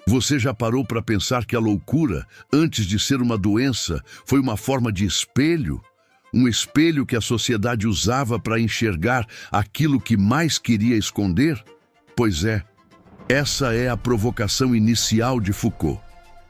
Você já parou para pensar que a loucura, antes de ser uma doença, foi uma forma de espelho? Um espelho que a sociedade usava para enxergar aquilo que mais queria esconder? Pois é, essa é a provocação inicial de Foucault.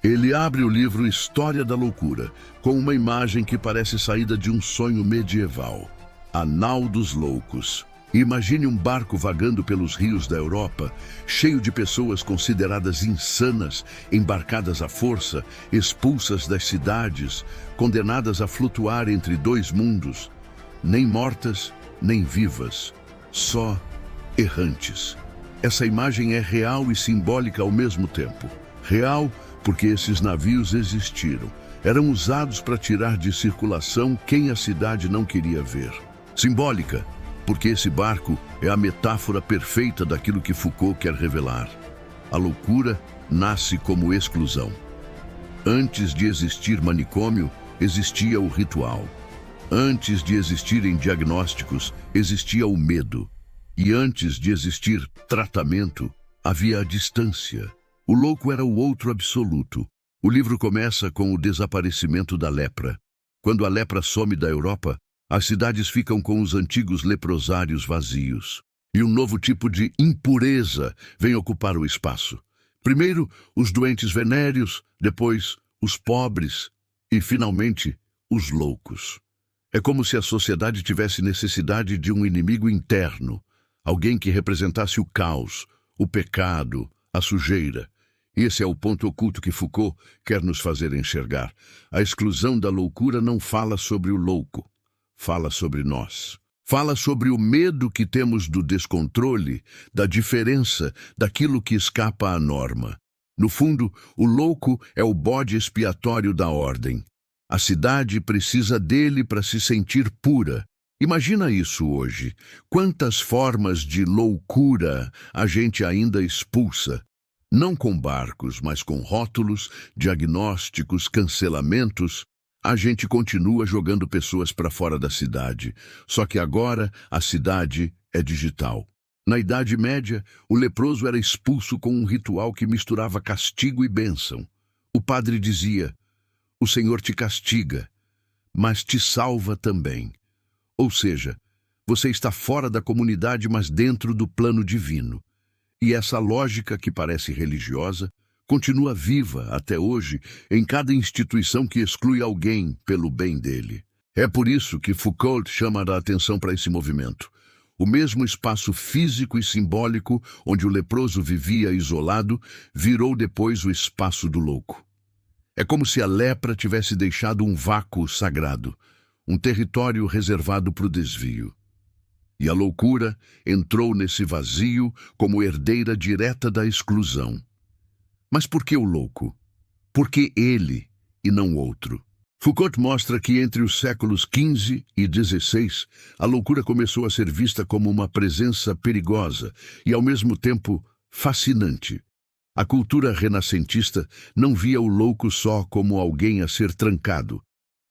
Ele abre o livro História da Loucura, com uma imagem que parece saída de um sonho medieval. A Nau dos Loucos. Imagine um barco vagando pelos rios da Europa, cheio de pessoas consideradas insanas, embarcadas à força, expulsas das cidades, condenadas a flutuar entre dois mundos, nem mortas, nem vivas, só errantes. Essa imagem é real e simbólica ao mesmo tempo. Real porque esses navios existiram, eram usados para tirar de circulação quem a cidade não queria ver. Simbólica porque esse barco é a metáfora perfeita daquilo que Foucault quer revelar. A loucura nasce como exclusão. Antes de existir manicômio, existia o ritual. Antes de existirem diagnósticos, existia o medo. E antes de existir tratamento, havia a distância. O louco era o outro absoluto. O livro começa com o desaparecimento da lepra. Quando a lepra some da Europa, as cidades ficam com os antigos leprosários vazios. E um novo tipo de impureza vem ocupar o espaço. Primeiro, os doentes venéreos, depois, os pobres e, finalmente, os loucos. É como se a sociedade tivesse necessidade de um inimigo interno, alguém que representasse o caos, o pecado, a sujeira. Esse é o ponto oculto que Foucault quer nos fazer enxergar. A exclusão da loucura não fala sobre o louco. Fala sobre nós. Fala sobre o medo que temos do descontrole, da diferença, daquilo que escapa à norma. No fundo, o louco é o bode expiatório da ordem. A cidade precisa dele para se sentir pura. Imagina isso hoje. Quantas formas de loucura a gente ainda expulsa? Não com barcos, mas com rótulos, diagnósticos, cancelamentos. A gente continua jogando pessoas para fora da cidade, só que agora a cidade é digital. Na Idade Média, o leproso era expulso com um ritual que misturava castigo e bênção. O padre dizia: "O Senhor te castiga, mas te salva também." Ou seja, você está fora da comunidade, mas dentro do plano divino. E essa lógica, que parece religiosa, continua viva até hoje em cada instituição que exclui alguém pelo bem dele. É por isso que Foucault chama a atenção para esse movimento. O mesmo espaço físico e simbólico onde o leproso vivia isolado virou depois o espaço do louco. É como se a lepra tivesse deixado um vácuo sagrado, um território reservado para o desvio. E a loucura entrou nesse vazio como herdeira direta da exclusão. Mas por que o louco? Por que ele e não outro? Foucault mostra que entre os séculos XV e XVI, a loucura começou a ser vista como uma presença perigosa e, ao mesmo tempo, fascinante. A cultura renascentista não via o louco só como alguém a ser trancado,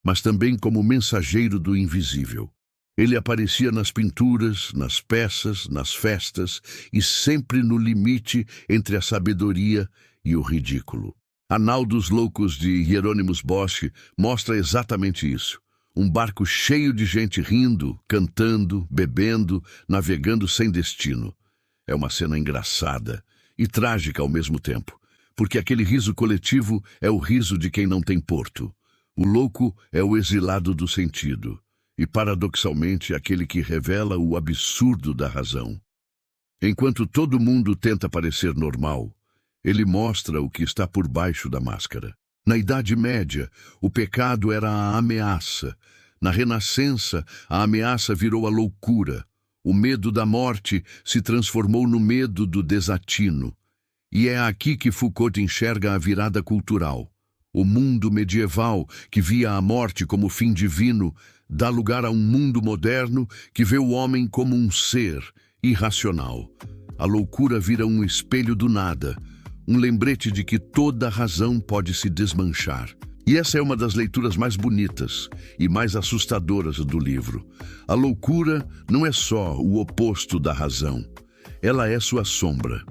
mas também como mensageiro do invisível. Ele aparecia nas pinturas, nas peças, nas festas e sempre no limite entre a sabedoria e o ridículo. A Nau dos Loucos de Hieronymus Bosch mostra exatamente isso. Um barco cheio de gente rindo, cantando, bebendo, navegando sem destino. É uma cena engraçada e trágica ao mesmo tempo, porque aquele riso coletivo é o riso de quem não tem porto. O louco é o exilado do sentido e, paradoxalmente, aquele que revela o absurdo da razão. Enquanto todo mundo tenta parecer normal, ele mostra o que está por baixo da máscara. Na Idade Média, o pecado era a ameaça. Na Renascença, a ameaça virou a loucura. O medo da morte se transformou no medo do desatino. E é aqui que Foucault enxerga a virada cultural. O mundo medieval, que via a morte como fim divino, dá lugar a um mundo moderno que vê o homem como um ser irracional. A loucura vira um espelho do nada, um lembrete de que toda razão pode se desmanchar. E essa é uma das leituras mais bonitas e mais assustadoras do livro. A loucura não é só o oposto da razão, ela é sua sombra.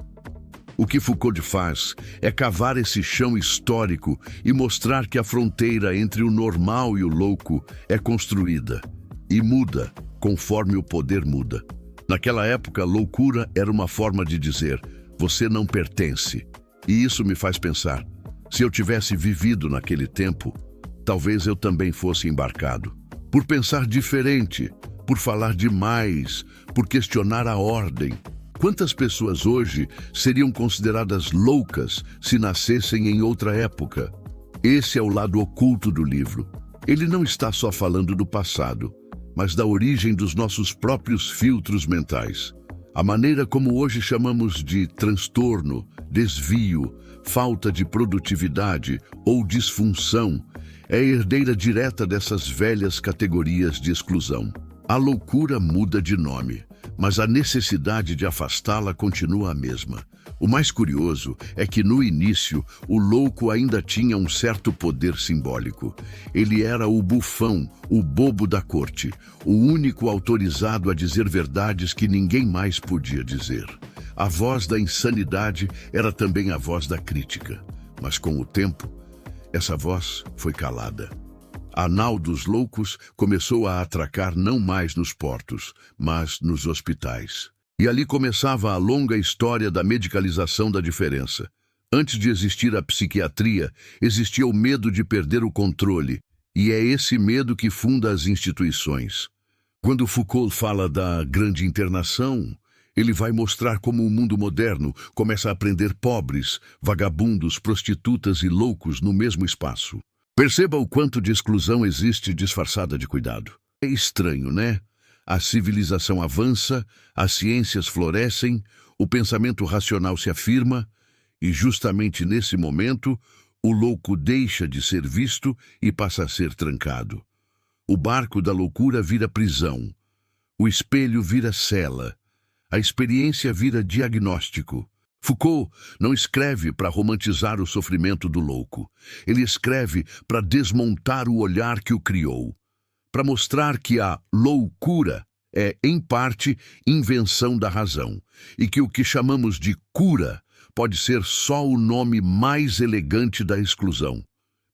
O que Foucault faz é cavar esse chão histórico e mostrar que a fronteira entre o normal e o louco é construída e muda conforme o poder muda. Naquela época, loucura era uma forma de dizer: você não pertence. E isso me faz pensar, se eu tivesse vivido naquele tempo, talvez eu também fosse embarcado. Por pensar diferente, por falar demais, por questionar a ordem. Quantas pessoas hoje seriam consideradas loucas se nascessem em outra época? Esse é o lado oculto do livro. Ele não está só falando do passado, mas da origem dos nossos próprios filtros mentais. A maneira como hoje chamamos de transtorno, desvio, falta de produtividade ou disfunção é herdeira direta dessas velhas categorias de exclusão. A loucura muda de nome, mas a necessidade de afastá-la continua a mesma. O mais curioso é que, no início, o louco ainda tinha um certo poder simbólico. Ele era o bufão, o bobo da corte, o único autorizado a dizer verdades que ninguém mais podia dizer. A voz da insanidade era também a voz da crítica. Mas, com o tempo, essa voz foi calada. A nau dos loucos começou a atracar não mais nos portos, mas nos hospitais. E ali começava a longa história da medicalização da diferença. Antes de existir a psiquiatria, existia o medo de perder o controle, e é esse medo que funda as instituições. Quando Foucault fala da grande internação, ele vai mostrar como o mundo moderno começa a prender pobres, vagabundos, prostitutas e loucos no mesmo espaço. Perceba o quanto de exclusão existe disfarçada de cuidado. É estranho, né? A civilização avança, as ciências florescem, o pensamento racional se afirma, e justamente nesse momento, o louco deixa de ser visto e passa a ser trancado. O barco da loucura vira prisão, o espelho vira cela, a experiência vira diagnóstico. Foucault não escreve para romantizar o sofrimento do louco. Ele escreve para desmontar o olhar que o criou, para mostrar que a loucura é, em parte, invenção da razão, e que o que chamamos de cura pode ser só o nome mais elegante da exclusão.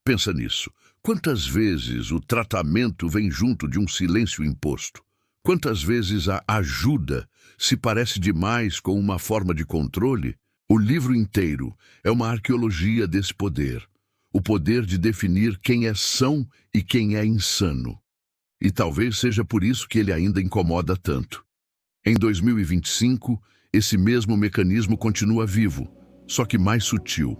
Pensa nisso. Quantas vezes o tratamento vem junto de um silêncio imposto? Quantas vezes a ajuda se parece demais com uma forma de controle? O livro inteiro é uma arqueologia desse poder. O poder de definir quem é são e quem é insano. E talvez seja por isso que ele ainda incomoda tanto. Em 2025, esse mesmo mecanismo continua vivo, só que mais sutil.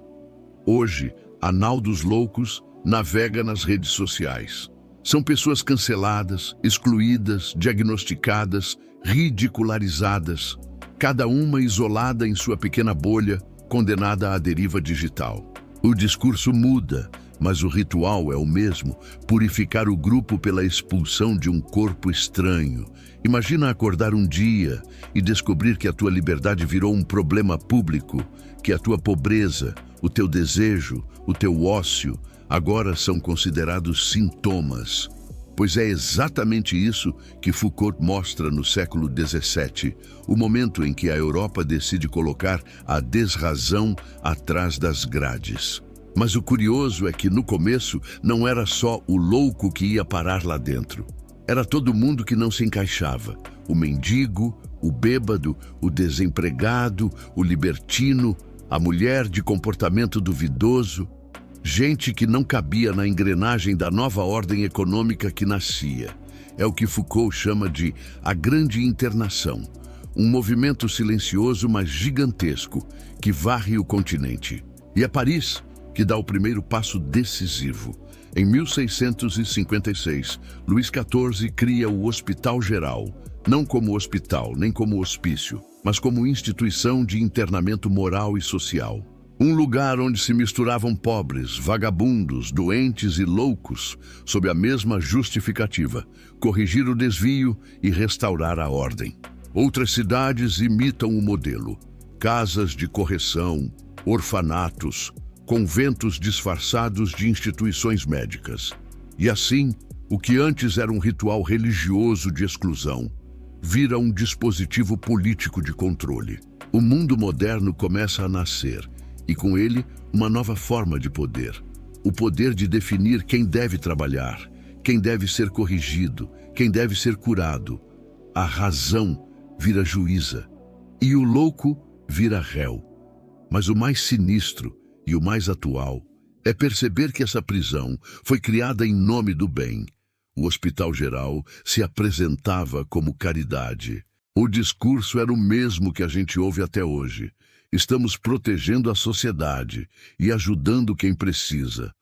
Hoje, a nau dos loucos navega nas redes sociais. São pessoas canceladas, excluídas, diagnosticadas, ridicularizadas, cada uma isolada em sua pequena bolha, condenada à deriva digital. O discurso muda, mas o ritual é o mesmo: purificar o grupo pela expulsão de um corpo estranho. Imagina acordar um dia e descobrir que a tua liberdade virou um problema público, que a tua pobreza, o teu desejo, o teu ócio, agora são considerados sintomas. Pois é exatamente isso que Foucault mostra no século XVII, o momento em que a Europa decide colocar a desrazão atrás das grades. Mas o curioso é que, no começo, não era só o louco que ia parar lá dentro. Era todo mundo que não se encaixava. O mendigo, o bêbado, o desempregado, o libertino, a mulher de comportamento duvidoso. Gente que não cabia na engrenagem da nova ordem econômica que nascia. É o que Foucault chama de a grande internação, um movimento silencioso, mas gigantesco, que varre o continente. E é Paris que dá o primeiro passo decisivo. Em 1656, Luís XIV cria o Hospital Geral, não como hospital, nem como hospício, mas como instituição de internamento moral e social. Um lugar onde se misturavam pobres, vagabundos, doentes e loucos, sob a mesma justificativa: corrigir o desvio e restaurar a ordem. Outras cidades imitam o modelo: casas de correção, orfanatos, conventos disfarçados de instituições médicas. E assim, o que antes era um ritual religioso de exclusão, vira um dispositivo político de controle. O mundo moderno começa a nascer, e com ele, uma nova forma de poder. O poder de definir quem deve trabalhar, quem deve ser corrigido, quem deve ser curado. A razão vira juíza, e o louco vira réu. Mas o mais sinistro e o mais atual é perceber que essa prisão foi criada em nome do bem. O Hospital Geral se apresentava como caridade. O discurso era o mesmo que a gente ouve até hoje. Estamos protegendo a sociedade e ajudando quem precisa.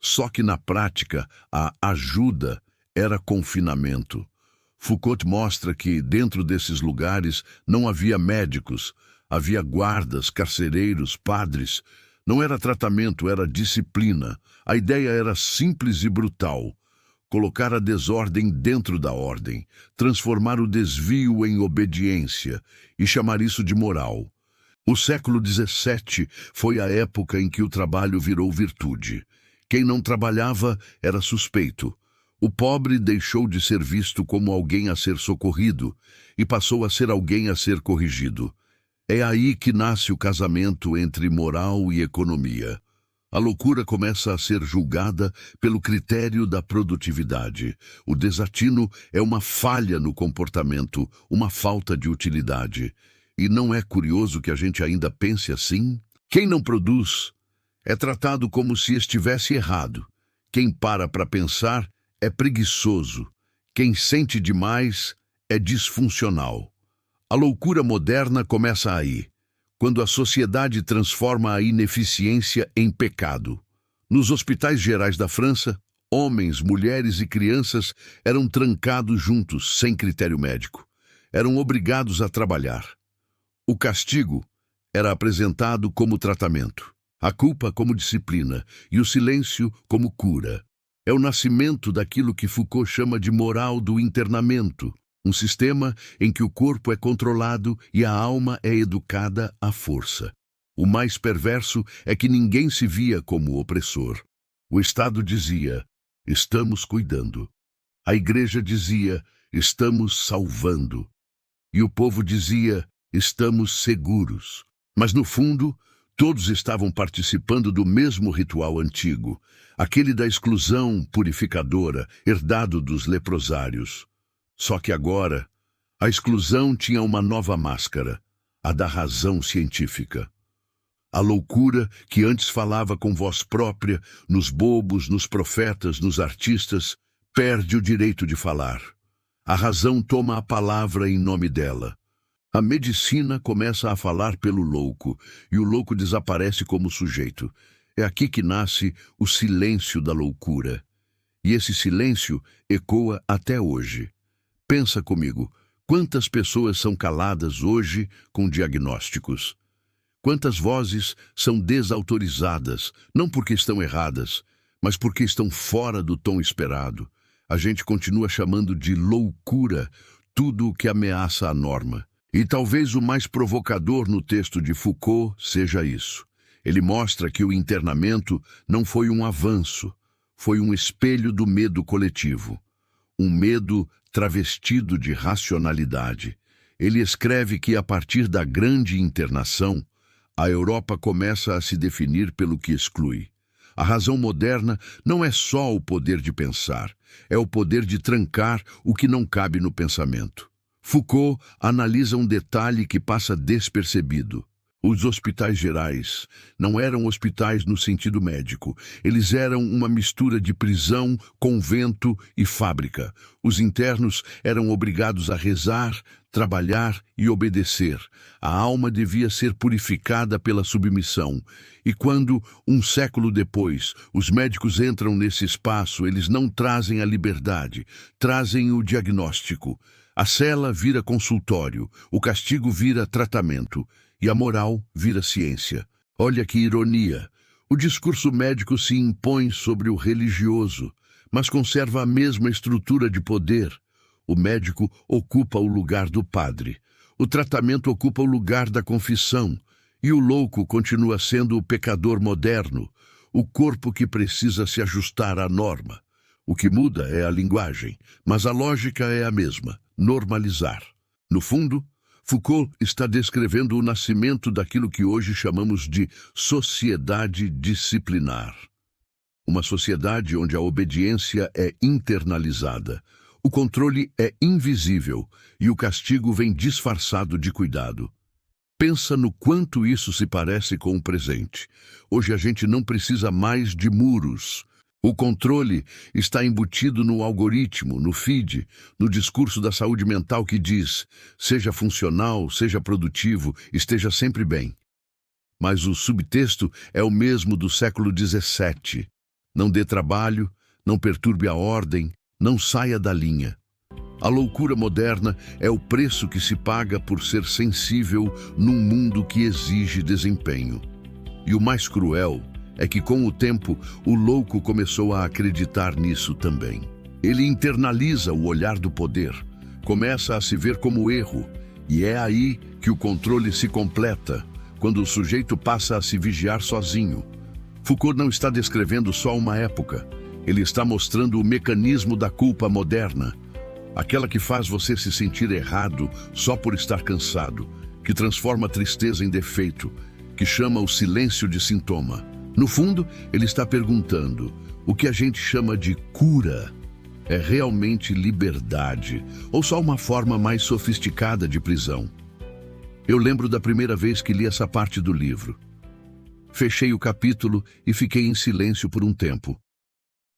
Só que na prática, a ajuda era confinamento. Foucault mostra que dentro desses lugares não havia médicos, havia guardas, carcereiros, padres. Não era tratamento, era disciplina. A ideia era simples e brutal. Colocar a desordem dentro da ordem, transformar o desvio em obediência e chamar isso de moral. O século XVII foi a época em que o trabalho virou virtude. Quem não trabalhava era suspeito. O pobre deixou de ser visto como alguém a ser socorrido e passou a ser alguém a ser corrigido. É aí que nasce o casamento entre moral e economia. A loucura começa a ser julgada pelo critério da produtividade. O desatino é uma falha no comportamento, uma falta de utilidade. E não é curioso que a gente ainda pense assim? Quem não produz é tratado como se estivesse errado. Quem para pensar é preguiçoso. Quem sente demais é disfuncional. A loucura moderna começa aí, quando a sociedade transforma a ineficiência em pecado. Nos hospitais gerais da França, homens, mulheres e crianças eram trancados juntos, sem critério médico. Eram obrigados a trabalhar. O castigo era apresentado como tratamento, a culpa como disciplina e o silêncio como cura. É o nascimento daquilo que Foucault chama de moral do internamento, um sistema em que o corpo é controlado e a alma é educada à força. O mais perverso é que ninguém se via como opressor. O Estado dizia, estamos cuidando. A igreja dizia, estamos salvando. E o povo dizia, estamos seguros. Mas no fundo, todos estavam participando do mesmo ritual antigo, aquele da exclusão purificadora, herdado dos leprosários. Só que agora, a exclusão tinha uma nova máscara, a da razão científica. A loucura que antes falava com voz própria, nos bobos, nos profetas, nos artistas, perde o direito de falar. A razão toma a palavra em nome dela. A medicina começa a falar pelo louco, e o louco desaparece como sujeito. É aqui que nasce o silêncio da loucura. E esse silêncio ecoa até hoje. Pensa comigo, quantas pessoas são caladas hoje com diagnósticos? Quantas vozes são desautorizadas, não porque estão erradas, mas porque estão fora do tom esperado? A gente continua chamando de loucura tudo o que ameaça a norma. E talvez o mais provocador no texto de Foucault seja isso. Ele mostra que o internamento não foi um avanço, foi um espelho do medo coletivo. Um medo travestido de racionalidade. Ele escreve que, a partir da grande internação, a Europa começa a se definir pelo que exclui. A razão moderna não é só o poder de pensar, é o poder de trancar o que não cabe no pensamento. Foucault analisa um detalhe que passa despercebido. Os hospitais gerais não eram hospitais no sentido médico. Eles eram uma mistura de prisão, convento e fábrica. Os internos eram obrigados a rezar, trabalhar e obedecer. A alma devia ser purificada pela submissão. E quando, um século depois, os médicos entram nesse espaço, eles não trazem a liberdade, trazem o diagnóstico. A cela vira consultório, o castigo vira tratamento. E a moral vira ciência. Olha que ironia. O discurso médico se impõe sobre o religioso, mas conserva a mesma estrutura de poder. O médico ocupa o lugar do padre. O tratamento ocupa o lugar da confissão. E o louco continua sendo o pecador moderno, o corpo que precisa se ajustar à norma. O que muda é a linguagem, mas a lógica é a mesma: normalizar. No fundo, Foucault está descrevendo o nascimento daquilo que hoje chamamos de sociedade disciplinar. Uma sociedade onde a obediência é internalizada, o controle é invisível e o castigo vem disfarçado de cuidado. Pensa no quanto isso se parece com o presente. Hoje a gente não precisa mais de muros. O controle está embutido no algoritmo, no feed, no discurso da saúde mental que diz: seja funcional, seja produtivo, esteja sempre bem. Mas o subtexto é o mesmo do século XVII. Não dê trabalho, não perturbe a ordem, não saia da linha. A loucura moderna é o preço que se paga por ser sensível num mundo que exige desempenho. E o mais cruel é que, com o tempo, o louco começou a acreditar nisso também. Ele internaliza o olhar do poder, começa a se ver como erro, e é aí que o controle se completa, quando o sujeito passa a se vigiar sozinho. Foucault não está descrevendo só uma época, ele está mostrando o mecanismo da culpa moderna, aquela que faz você se sentir errado só por estar cansado, que transforma a tristeza em defeito, que chama o silêncio de sintoma. No fundo, ele está perguntando: o que a gente chama de cura é realmente liberdade ou só uma forma mais sofisticada de prisão? Eu lembro da primeira vez que li essa parte do livro. Fechei o capítulo e fiquei em silêncio por um tempo.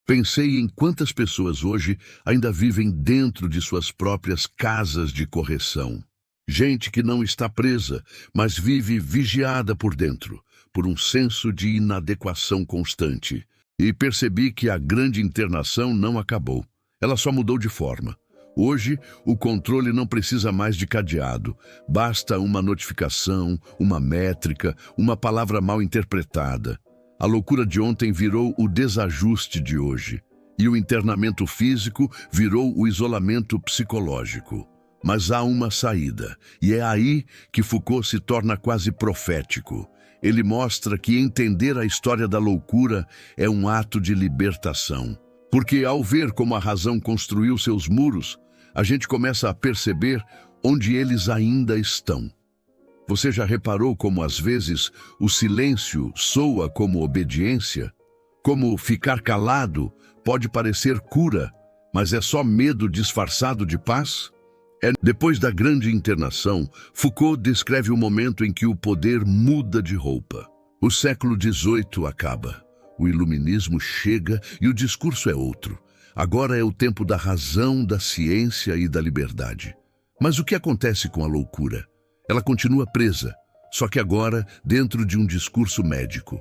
Pensei em quantas pessoas hoje ainda vivem dentro de suas próprias casas de correção. Gente que não está presa, mas vive vigiada por dentro, por um senso de inadequação constante. E percebi que a grande internação não acabou. Ela só mudou de forma. Hoje, o controle não precisa mais de cadeado. Basta uma notificação, uma métrica, uma palavra mal interpretada. A loucura de ontem virou o desajuste de hoje. E o internamento físico virou o isolamento psicológico. Mas há uma saída, e é aí que Foucault se torna quase profético. Ele mostra que entender a história da loucura é um ato de libertação. Porque ao ver como a razão construiu seus muros, a gente começa a perceber onde eles ainda estão. Você já reparou como às vezes o silêncio soa como obediência? Como ficar calado pode parecer cura, mas é só medo disfarçado de paz? Depois da grande internação, Foucault descreve o momento em que o poder muda de roupa. O século XVIII acaba, o iluminismo chega e o discurso é outro. Agora é o tempo da razão, da ciência e da liberdade. Mas o que acontece com a loucura? Ela continua presa, só que agora dentro de um discurso médico.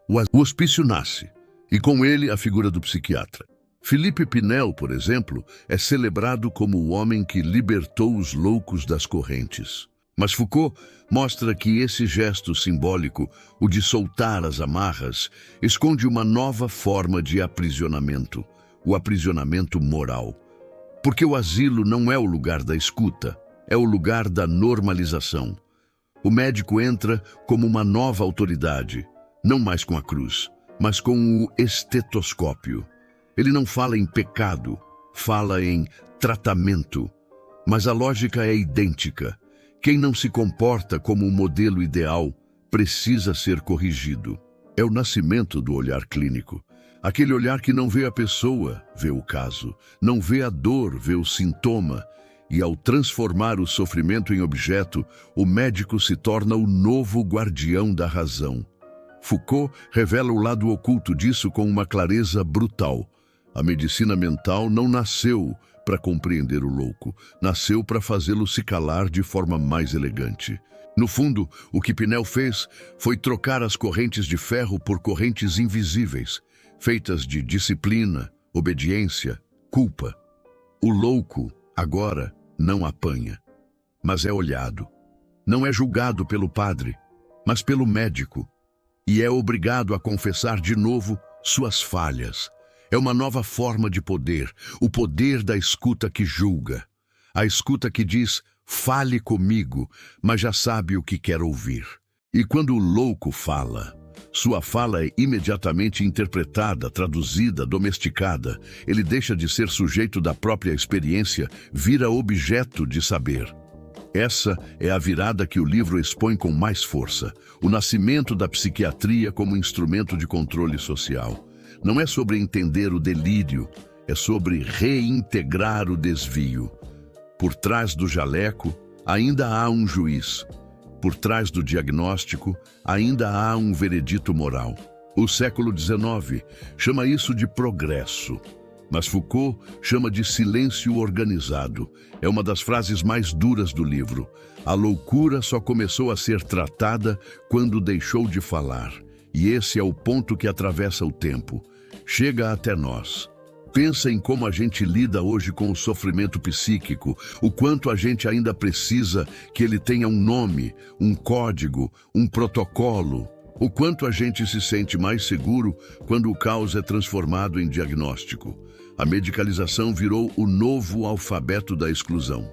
O hospício nasce, e com ele a figura do psiquiatra. Philippe Pinel, por exemplo, é celebrado como o homem que libertou os loucos das correntes. Mas Foucault mostra que esse gesto simbólico, o de soltar as amarras, esconde uma nova forma de aprisionamento, o aprisionamento moral. Porque o asilo não é o lugar da escuta, é o lugar da normalização. O médico entra como uma nova autoridade, não mais com a cruz, mas com o estetoscópio. Ele não fala em pecado, fala em tratamento. Mas a lógica é idêntica. Quem não se comporta como um modelo ideal precisa ser corrigido. É o nascimento do olhar clínico. Aquele olhar que não vê a pessoa, vê o caso. Não vê a dor, vê o sintoma. E ao transformar o sofrimento em objeto, o médico se torna o novo guardião da razão. Foucault revela o lado oculto disso com uma clareza brutal. A medicina mental não nasceu para compreender o louco, nasceu para fazê-lo se calar de forma mais elegante. No fundo, o que Pinel fez foi trocar as correntes de ferro por correntes invisíveis, feitas de disciplina, obediência, culpa. O louco, agora, não apanha, mas é olhado. Não é julgado pelo padre, mas pelo médico. E é obrigado a confessar de novo suas falhas. É uma nova forma de poder, o poder da escuta que julga. A escuta que diz, fale comigo, mas já sabe o que quer ouvir. E quando o louco fala, sua fala é imediatamente interpretada, traduzida, domesticada. Ele deixa de ser sujeito da própria experiência, vira objeto de saber. Essa é a virada que o livro expõe com mais força: o nascimento da psiquiatria como instrumento de controle social. Não é sobre entender o delírio, é sobre reintegrar o desvio. Por trás do jaleco, ainda há um juiz. Por trás do diagnóstico, ainda há um veredito moral. O século XIX chama isso de progresso. Mas Foucault chama de silêncio organizado. É uma das frases mais duras do livro. A loucura só começou a ser tratada quando deixou de falar. E esse é o ponto que atravessa o tempo. Chega até nós. Pensa em como a gente lida hoje com o sofrimento psíquico, o quanto a gente ainda precisa que ele tenha um nome, um código, um protocolo. O quanto a gente se sente mais seguro quando o caos é transformado em diagnóstico. A medicalização virou o novo alfabeto da exclusão.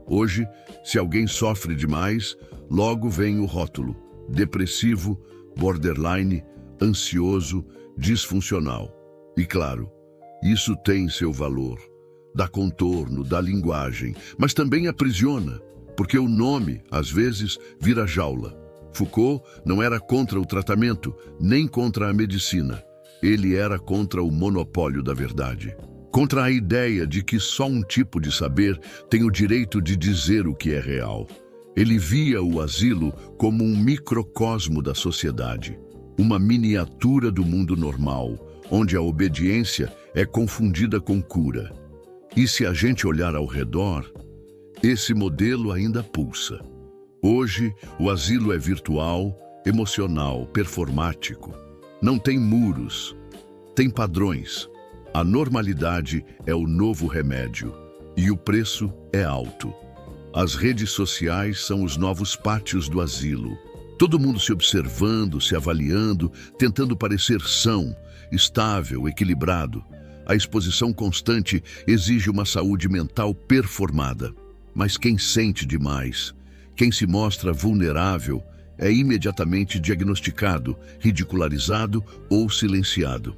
Hoje, se alguém sofre demais, logo vem o rótulo: depressivo, borderline, ansioso, disfuncional. E claro, isso tem seu valor, dá contorno, dá linguagem, mas também aprisiona, porque o nome, às vezes, vira jaula. Foucault não era contra o tratamento, nem contra a medicina. Ele era contra o monopólio da verdade. Contra a ideia de que só um tipo de saber tem o direito de dizer o que é real. Ele via o asilo como um microcosmo da sociedade, uma miniatura do mundo normal, onde a obediência é confundida com cura. E se a gente olhar ao redor, esse modelo ainda pulsa. Hoje, o asilo é virtual, emocional, performático. Não tem muros, tem padrões. A normalidade é o novo remédio e o preço é alto. As redes sociais são os novos pátios do asilo. Todo mundo se observando, se avaliando, tentando parecer são, estável, equilibrado. A exposição constante exige uma saúde mental performada. Mas quem sente demais, quem se mostra vulnerável, é imediatamente diagnosticado, ridicularizado ou silenciado.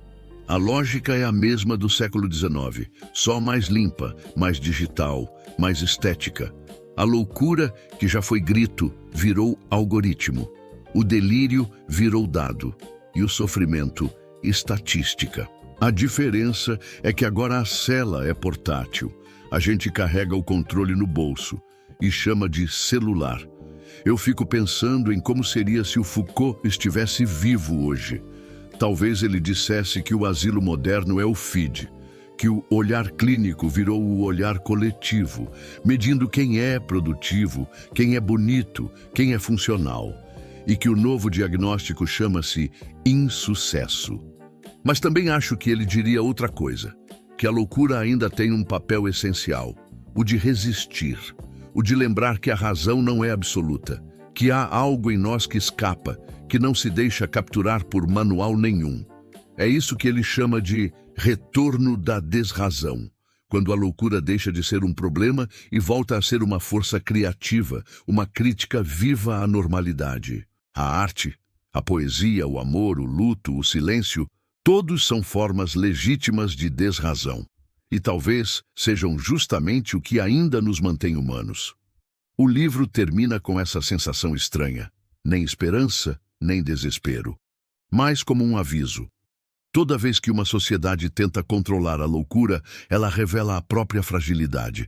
A lógica é a mesma do século XIX, só mais limpa, mais digital, mais estética. A loucura, que já foi grito, virou algoritmo. O delírio virou dado. E o sofrimento, estatística. A diferença é que agora a cela é portátil. A gente carrega o controle no bolso e chama de celular. Eu fico pensando em como seria se o Foucault estivesse vivo hoje. Talvez ele dissesse que o asilo moderno é o feed, que o olhar clínico virou o olhar coletivo, medindo quem é produtivo, quem é bonito, quem é funcional, e que o novo diagnóstico chama-se insucesso. Mas também acho que ele diria outra coisa, que a loucura ainda tem um papel essencial, o de resistir. O de lembrar que a razão não é absoluta, que há algo em nós que escapa, que não se deixa capturar por manual nenhum. É isso que ele chama de retorno da desrazão, quando a loucura deixa de ser um problema e volta a ser uma força criativa, uma crítica viva à normalidade. A arte, a poesia, o amor, o luto, o silêncio, todos são formas legítimas de desrazão. E talvez sejam justamente o que ainda nos mantém humanos. O livro termina com essa sensação estranha, nem esperança, nem desespero, mas como um aviso. Toda vez que uma sociedade tenta controlar a loucura, ela revela a própria fragilidade,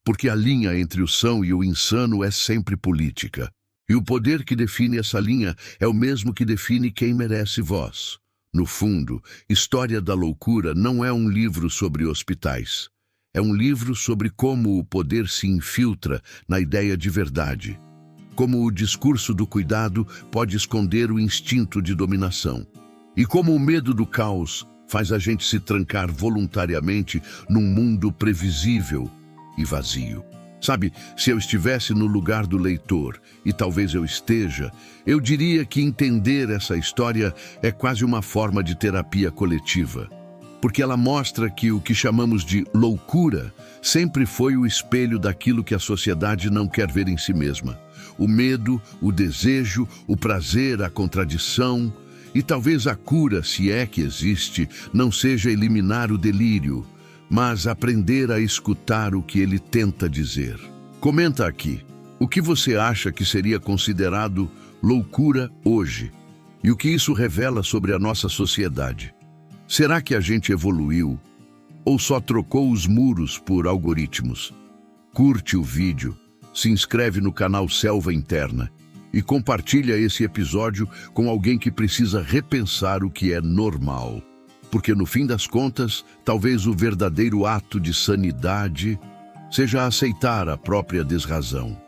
porque a linha entre o são e o insano é sempre política, e o poder que define essa linha é o mesmo que define quem merece voz. No fundo, História da Loucura não é um livro sobre hospitais. É um livro sobre como o poder se infiltra na ideia de verdade. Como o discurso do cuidado pode esconder o instinto de dominação. E como o medo do caos faz a gente se trancar voluntariamente num mundo previsível e vazio. Sabe, se eu estivesse no lugar do leitor, e talvez eu esteja, eu diria que entender essa história é quase uma forma de terapia coletiva. Porque ela mostra que o que chamamos de loucura sempre foi o espelho daquilo que a sociedade não quer ver em si mesma. O medo, o desejo, o prazer, a contradição. E talvez a cura, se é que existe, não seja eliminar o delírio, mas aprender a escutar o que ele tenta dizer. Comenta aqui, O que você acha que seria considerado loucura hoje? E o que isso revela sobre a nossa sociedade? Será que a gente evoluiu ou só trocou os muros por algoritmos? Curte o vídeo, se inscreve no canal Selva Interna e compartilha esse episódio com alguém que precisa repensar o que é normal. Porque no fim das contas, talvez o verdadeiro ato de sanidade seja aceitar a própria desrazão.